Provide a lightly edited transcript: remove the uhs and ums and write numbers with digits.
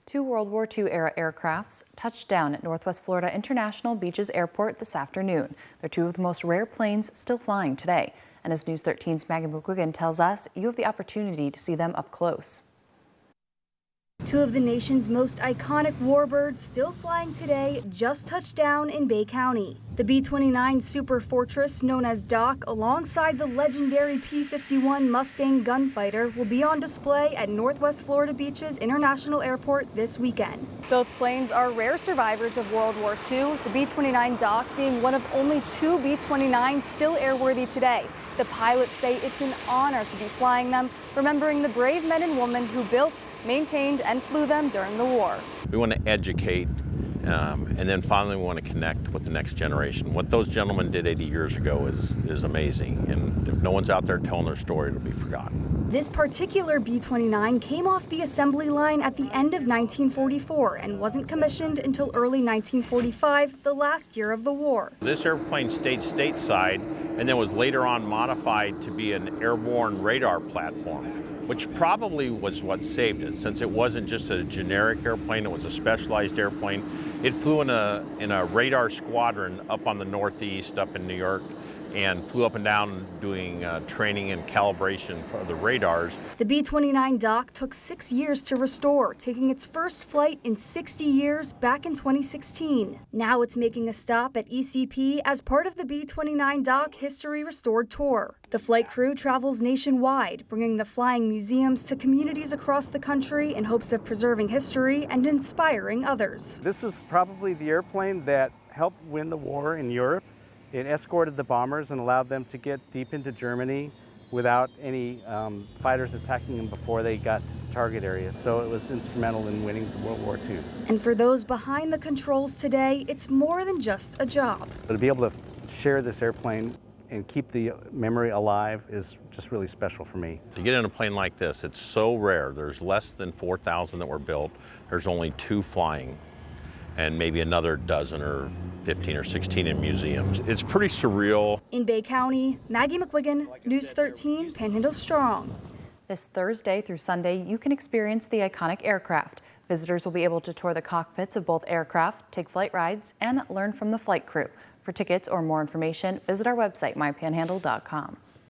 Two World War II-era aircrafts touched down at Northwest Florida International Beaches Airport this afternoon. They're two of the most rare planes still flying today. And as News 13's Maggie McQuiggan tells us, you have the opportunity to see them up close. Two of the nation's most iconic warbirds still flying today just touched down in Bay County. The B-29 Super Fortress, known as Doc, alongside the legendary P-51 Mustang Gunfighter, will be on display at Northwest Florida Beach's International Airport this weekend. Both planes are rare survivors of World War II, the B-29 Doc being one of only two B-29s still airworthy today. The pilots say it's an honor to be flying them, remembering the brave men and women who built, maintained, and flew them during the war. We want to educate, and then finally we want to connect with the next generation. What those gentlemen did 80 years ago is amazing, and if no one's out there telling their story, it'll be forgotten. This particular B-29 came off the assembly line at the end of 1944 and wasn't commissioned until early 1945, the last year of the war. This airplane stayed stateside and then was later on modified to be an airborne radar platform, which probably was what saved it, since it wasn't just a generic airplane, it was a specialized airplane. It flew in a radar squadron up on the Northeast, up in New York, and flew up and down doing training and calibration for the radars. The B-29 Doc took 6 years to restore, taking its first flight in 60 years back in 2016. Now it's making a stop at ECP as part of the B-29 Doc History Restored Tour. The flight crew travels nationwide, bringing the flying museums to communities across the country in hopes of preserving history and inspiring others. This is probably the airplane that helped win the war in Europe. It escorted the bombers and allowed them to get deep into Germany without any fighters attacking them before they got to the target area. So it was instrumental in winning World War II. And for those behind the controls today, it's more than just a job. To be able to share this airplane and keep the memory alive is just really special for me. To get in a plane like this, it's so rare. There's less than 4,000 that were built. There's only 2 flying, and maybe another dozen or 15 or 16 in museums. It's pretty surreal. In Bay County, Maggie McQuiggan, News 13, Panhandle Strong. This Thursday through Sunday, you can experience the iconic aircraft. Visitors will be able to tour the cockpits of both aircraft, take flight rides, and learn from the flight crew. For tickets or more information, visit our website, mypanhandle.com.